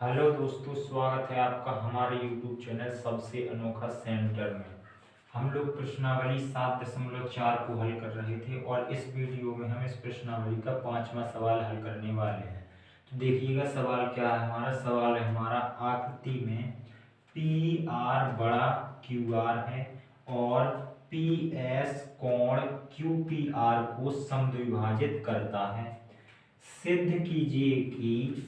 Hello दोस्तों, स्वागत है आपका हमारे YouTube चैनल सबसे अनोखा सेंटर में। हम लोग प्रश्नावली 7.4 को हल कर रहे थे और इस वीडियो में हम इस प्रश्नावली का 5वां सवाल हल करने वाले हैं। तो देखिएगा सवाल क्या है। हमारा सवाल है, हमारा आकृति में पी आर बड़ा क्यू आर है और पी एस कोण क्यू पी आर को समद्विभाजित करता है। सिद्ध कीजिए कि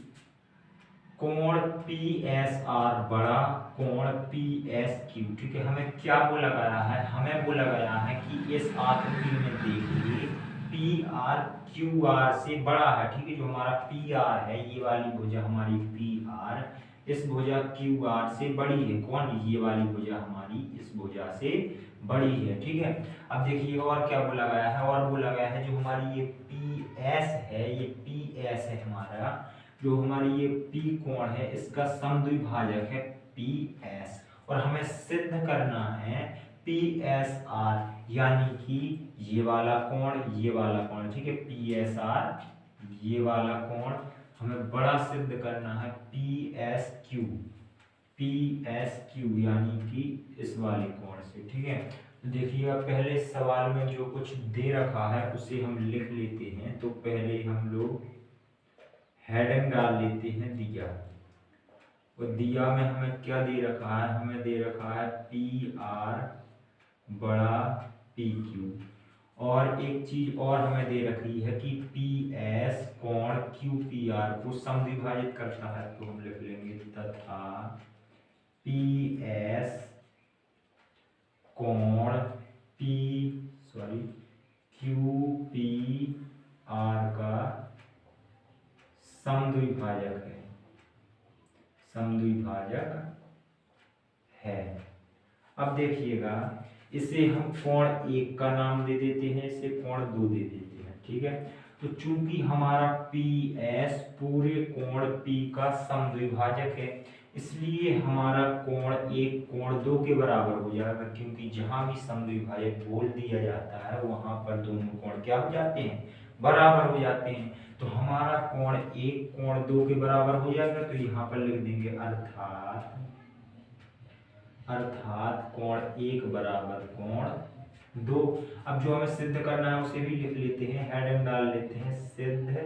कोण पी एस आर बड़ा कोण पी एस क्यू। ठीक है, हमें क्या बोला गया है? हमें बोला गया है कि इस आकृति में देखिए पी आर क्यू आर से बड़ा है। ठीक है, जो हमारा पी आर है, ये वाली भुजा हमारी पी आर इस भुजा क्यू आर से बड़ी है। कौन? ये वाली भुजा हमारी इस भुजा से बड़ी है। ठीक है, अब देखिएगा और क्या बोला गया है। और बोला गया है जो हमारी ये पी एस है, ये पी एस है हमारा, जो हमारी ये P कोण है इसका समद्विभाजक है PS। और हमें सिद्ध करना है PSR, यानी कि ये वाला कोण, ये वाला कोण। ठीक है, PSR ये वाला कोण हमें बड़ा सिद्ध करना है PSQ, PSQ यानी कि इस वाले कोण से। ठीक है, तो देखिएगा पहले सवाल में जो कुछ दे रखा है उसे हम लिख लेते हैं। तो पहले हम लोग हेडिंग डाल लेते हैं दिया। और दिया में हमें क्या दे रखा है? हमें दे रखा है पी आर बड़ा पी क्यू। और एक चीज और हमें दे रखी है कि पी एस कोण क्यू पी आर को समद्विभाजित करता है। तो हम लिख लेंगे तथा पी एस कोण क्यू पी आर का समद्विभाजक है। अब देखिएगा इसे हम कोण 1 का नाम दे देते हैं, इसे कोण 2 दे देते हैं। ठीक है, तो चूंकि हमारा पी एस पूरे कोण P का समद्विभाजक है, इसलिए हमारा कोण 1 कोण 2 के बराबर हो जाएगा। क्योंकि जहां भी समद्विभाजक बोल दिया जाता है वहां पर दोनों कोण क्या हो जाते हैं? बराबर हो जाते हैं। तो हमारा कोण 1 कोण 2 के बराबर हो जाएगा। तो यहाँ पर लिख देंगे अर्थात कोण 1 बराबर कोण 2। अब जो हमें सिद्ध करना है उसे भी लिख लेते हैं, हेडिंग डाल लेते हैं सिद्ध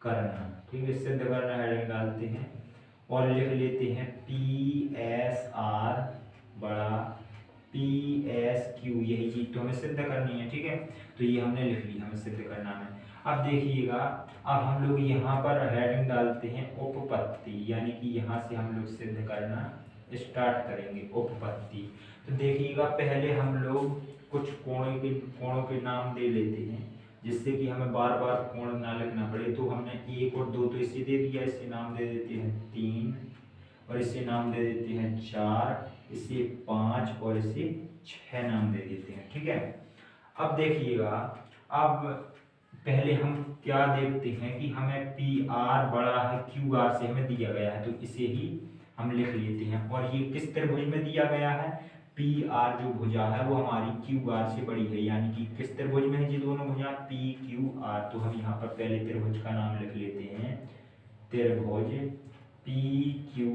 करना। ठीक है, सिद्ध करना हेडिंग डालते हैं और लिख लेते हैं पी एस आर बड़ा पी एस क्यू। यही चीज तो हमें सिद्ध करनी है। ठीक है, तो ये हमने लिख ली, हमें सिद्ध करना है। अब देखिएगा, अब हम लोग यहाँ पर हेडिंग डालते हैं उपपत्ति, यानी कि यहाँ से हम लोग सिद्ध करना स्टार्ट करेंगे उपपत्ति। तो देखिएगा पहले हम लोग कुछ कोणों के नाम दे लेते हैं, जिससे कि हमें बार बार कोण ना लिखना पड़े। तो हमने 1 और 2 तो इसे दे दिया, इसे नाम दे देते हैं 3 और इसे नाम दे देते हैं 4, इसे 5 और इसे 6 नाम दे देते हैं। ठीक है, अब देखिएगा, अब पहले हम क्या देखते हैं कि हमें पी आर बड़ा है क्यू आर से हमें दिया गया है, तो इसे ही हम लिख लेते हैं। और ये किस त्रिभुज में दिया गया है? पी आर जो भुजा है वो हमारी क्यू आर से बड़ी है, यानी कि किस त्रिभुज में है ये दोनों भुजा? P Q R. तो हम यहाँ पर पहले त्रिभुज का नाम लिख लेते हैं त्रिभुज पी क्यू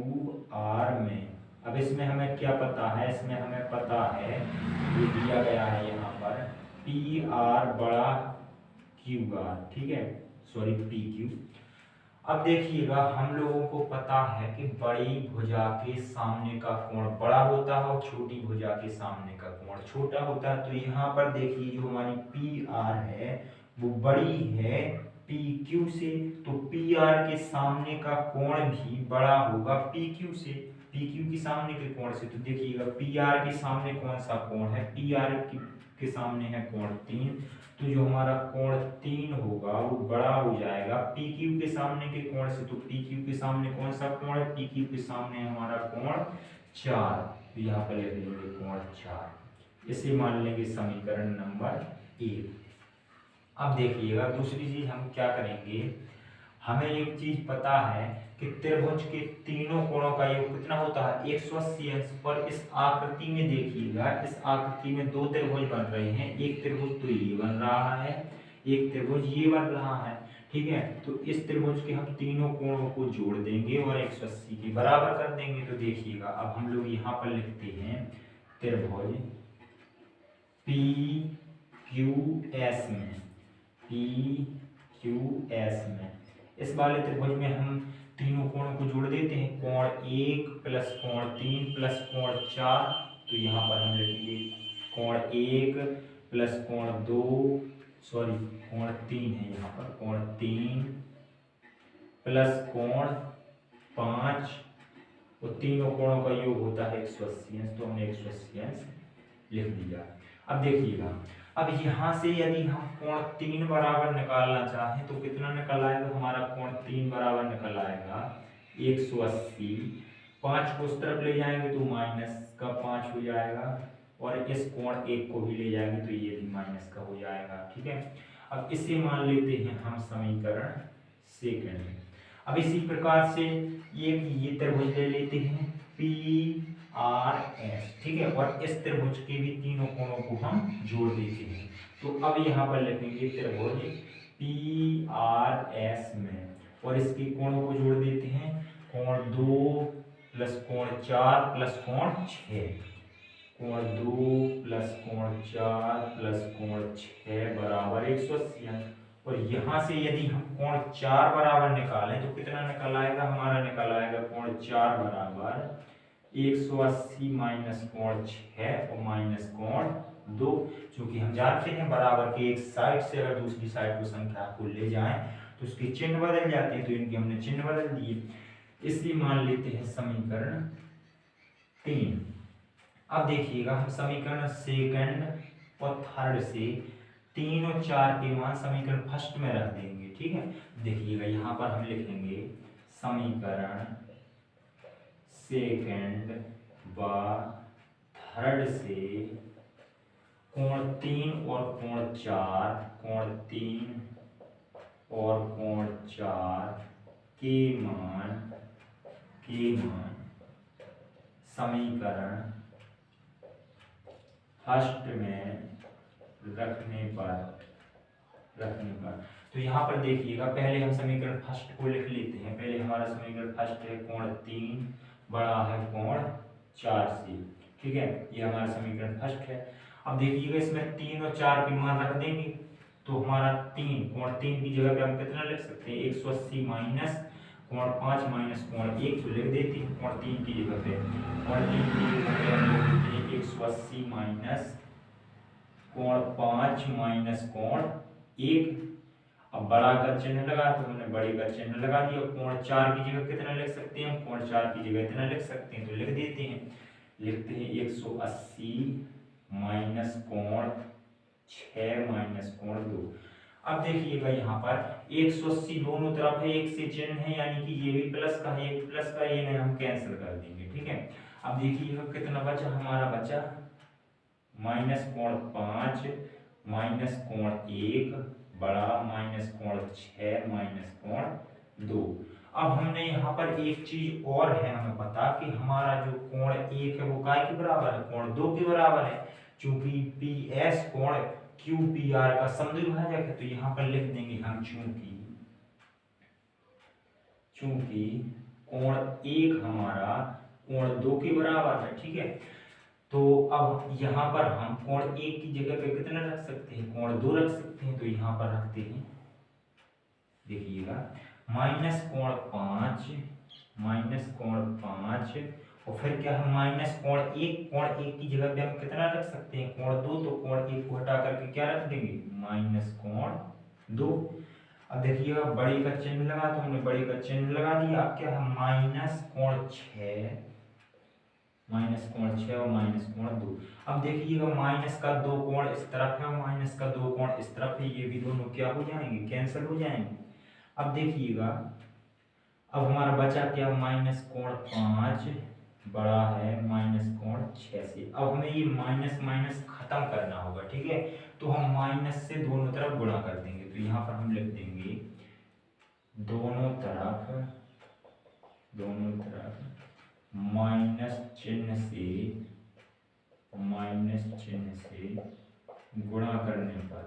आर में। अब इसमें हमें क्या पता है? इसमें हमें पता है जो दिया गया है यहाँ पर पी आर बड़ा क्यू आर। ठीक है, सॉरी पी क्यू। अब देखिएगा हम लोगों को पता है कि बड़ी भुजा के सामने का कोण बड़ा होता है और छोटी भुजा के सामने का कोण छोटा होता है। तो यहाँ पर देखिए जो हमारी पी आर है वो बड़ी है पी क्यू से, तो पी आर के सामने का कोण भी बड़ा होगा पी क्यू से, पी क्यू के सामने के कोण से। तो देखिएगा पी आर के सामने कौन सा कोण है? पी आर के सामने है कोण 3, तो जो हमारा कोण 3 होगा वो बड़ा हो जाएगा पी क्यू के सामने के कोण से। तो पी क्यू के सामने कौन सा कोण है? पी क्यू के सामने हमारा कोण 4, तो यहाँ पर लिख लेंगे कोण 4। इसे मान लेंगे समीकरण नंबर 1। अब देखिएगा दूसरी चीज हम क्या करेंगे, हमें एक चीज पता है कि त्रिभुज के तीनों कोणों का योग कितना होता है? 180 अंश। पर इस आकृति में देखिएगा, इस आकृति में 2 त्रिभुज बन रहे हैं। एक त्रिभुज तो ये बन रहा है, एक त्रिभुज ये बन रहा है। ठीक है। तो इस त्रिभुज के हम तीनों कोणों को जोड़ देंगे और 180 के बराबर कर देंगे। तो देखिएगा अब हम लोग यहाँ पर लिखते हैं त्रिभुज पी क्यू एस में, पी क्यू एस में इस वाले त्रिभुज में हम तीनों कोणों को जोड़ देते हैं, कोण 1 प्लस कोण 3 प्लस कोण 4। तो यहाँ पर हम लिखेंगे कोण 1 प्लस कोण 2, सॉरी कोण 3 है यहाँ पर, कोण 3 प्लस कोण 5 और तीनों कोणों का योग होता है 180 अंश। तो हमने 180 अंश लिख दिया। अब देखिएगा अब यहाँ से यदि हम कोण 3 बराबर निकालना चाहें तो कितना निकल आएगा, हमारा कोण 3 बराबर निकल आएगा 180। 5 को उस तरफ ले जाएंगे तो माइनस का 5 हो जाएगा और इस कोण 1 को भी ले जाएंगे तो ये भी माइनस का हो जाएगा। ठीक है। अब इसे मान लेते हैं हम समीकरण सेकंड। अब इसी प्रकार से ये त्रिभुज ले लेते हैं पी आर एस, ठीक है, और इस त्रिभुज के भी तीनों कोणों को हम जोड़ देते हैं। तो अब यहाँ पर लिखेंगे त्रिभुज पी आर एस में और इसके कोणों को जोड़ देते हैं, कोण 2 प्लस कोण 4 प्लस कोण 6, कोण 2 प्लस कोण 4 प्लस कोण 6 बराबर 180। और यहाँ से यदि हम कोण 4 बराबर निकालें तो कितना निकल आएगा, हमारा निकल आएगा कोण 4 बराबर 180 माइनस कोण 6 और माइनस कोण 2, क्योंकि हम जानते हैं बराबर के एक साइड से अगर दूसरी साइड को संख्या को ले जाएं तो उसके चिन्ह बदल जाते हैं, तो इनके हमने चिन्ह बदल दिए। इसलिए मान लेते हैं समीकरण 3। अब देखिएगा हम समीकरण सेकंड और थर्ड से 3 और 4 के मान समीकरण फर्स्ट में रख देंगे। ठीक है। देखिएगा यहाँ पर हम लिखेंगे समीकरण सेकंड व थर्ड से कोण 3 और कोण 4, कोण 3 और कोण 4 के मान समीकरण फर्स्ट में रखने पर तो यहाँ पर देखिएगा पहले हम समीकरण फर्स्ट को लिख लेते हैं। पहले हमारा समीकरण फर्स्ट है कोण 3 बड़ा है कोण 4 से। ठीक है, ये हमारा समीकरण फर्स्ट है। अब देखिएगा इसमें 3 और 4 के मान रख देंगे तो हमारा कोण 3 की जगह पे हम कितना लिख सकते हैं, 180 माइनस कोण 5 माइनस कोण 1 तो लिख देते हैं कोण 3 की जगह पे। कोण 3 की जगह पे हम लिख देते हैं 180 माइनस कोण 5 माइनस कोण 1। अब बड़ा का चिन्ह लगा तो हमने बड़े का चिन्ह लगा दिया। कोण 4 की जगह कितना लिख सकते हैं, कोण 4 की जगह इतना लिख सकते हैं तो लिख देते हैं। लिखते हैं 180 माइनस कोण 6 माइनस कोण 2। अब देखिएगा यहाँ पर 180 दोनों तरफ है, एक से चिन्ह है यानी कि ये भी प्लस का है, एक प्लस का, ये नहीं हम कैंसिल कर देंगे। ठीक है। अब देखिएगा कितना बचा, हमारा बचा माइनस कोण 5 माइनस कोण 1 बड़ा माइनस कोण 6 माइनस कोण 2। अब हमने यहाँ पर एक चीज और है हमें पता कि हमारा जो कोण 1 है वो काय के बराबर है, कोण 2 के बराबर है। चूंकि पी एस कोण क्यू पी आर का समद्विभाजक है तो यहाँ पर लिख देंगे हम चूंकि कोण 1 हमारा कोण 2 के बराबर है। ठीक है। तो अब यहाँ पर हम कोण 1 की जगह पे कितना रख सकते हैं, कोण 2 रख सकते हैं। तो यहाँ पर रखते हैं, देखिएगा माइनस कोण 5 और फिर क्या है माइनस कोण 1 की जगह पे हम कितना रख सकते हैं, कोण 2। तो कोण 1 को हटा करके क्या रख देंगे, माइनस कोण 2। अब देखिएगा बड़े का चिन्ह लगा तो हमने बड़े का चिन्ह लगा दिया। अब क्या है माइनस कोण 6 और माइनस कोण 2। अब देखिएगा माइनस का 2 कोण इस तरफ है और माइनस का 2 कोण इस तरफ है, ये भी दोनों क्या हो जाएंगे, कैंसिल हो जाएंगे। अब देखिएगा अब हमारा बचा क्या, माइनस कोण 5 बड़ा है माइनस कोण 6 से। अब हमें ये माइनस माइनस खत्म करना होगा। ठीक है। तो हम माइनस से दोनों तरफ गुणा कर देंगे। तो यहाँ पर हम लिख देंगे दोनों तरफ माइनस चिन्ह से गुणा करने पर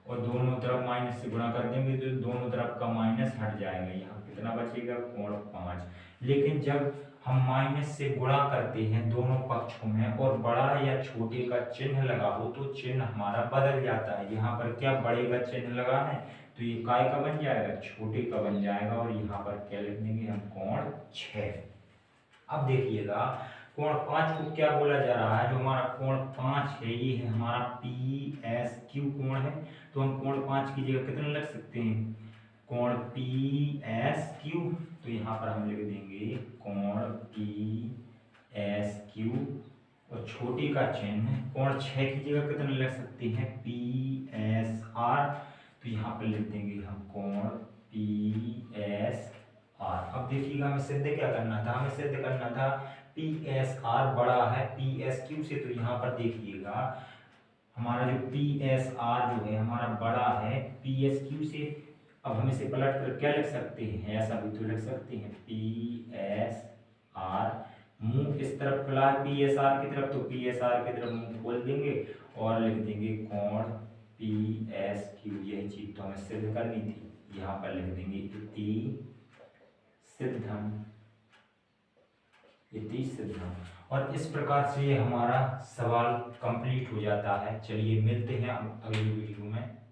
और दोनों तरफ माइनस से गुणा कर देंगे तो दोनों तरफ का माइनस हट जाएगा, यहाँ कितना बचेगा कोण 5। लेकिन जब हम माइनस से गुणा करते हैं दोनों पक्षों में और बड़ा या छोटे का चिन्ह लगा हो तो चिन्ह हमारा बदल जाता है। यहाँ पर क्या बड़े का चिन्ह लगा है तो ये काय का बन जाएगा, छोटे का बन जाएगा, और यहाँ पर क्या लिख देंगे हम कोण 6। अब देखिएगा कोण 5 को क्या बोला जा रहा है, जो हमारा कोण 5 है ये है हमारा पी एस क्यू कोण है। तो हम कोण 5 की जगह कितना लिख सकते हैं, कोण पी एस क्यू। तो यहाँ पर हम लिख देंगे कोण पी एस क्यू, और छोटे का चिन्ह कोण 6 की जगह कितना लिख सकते हैं, पी एस आर। तो यहाँ पर लिख देंगे हम कोण पी एस आर। अब देखिएगा हमें सिद्ध क्या करना था, हमें सिद्ध करना था पी एस आर बड़ा है पी एस क्यू से। तो यहाँ पर देखिएगा हमारा जो पी एस आर जो है हमारा बड़ा है पी एस क्यू से। अब हम इसे पलट कर क्या लिख सकते हैं, ऐसा भी तो लिख सकते हैं पी एस आर, मुंह इस तरफ खुला है पी एस आर की तरफ, तो पी एस आर की तरफ मुंह खोल देंगे और लिख देंगे कोण पी एस क्यू। यही चीज तो हमें सिद्ध करनी थी, यहाँ पर लिख देंगे इति सिद्धम। और इस प्रकार से हमारा सवाल कंप्लीट हो जाता है। चलिए मिलते हैं अगली वीडियो में।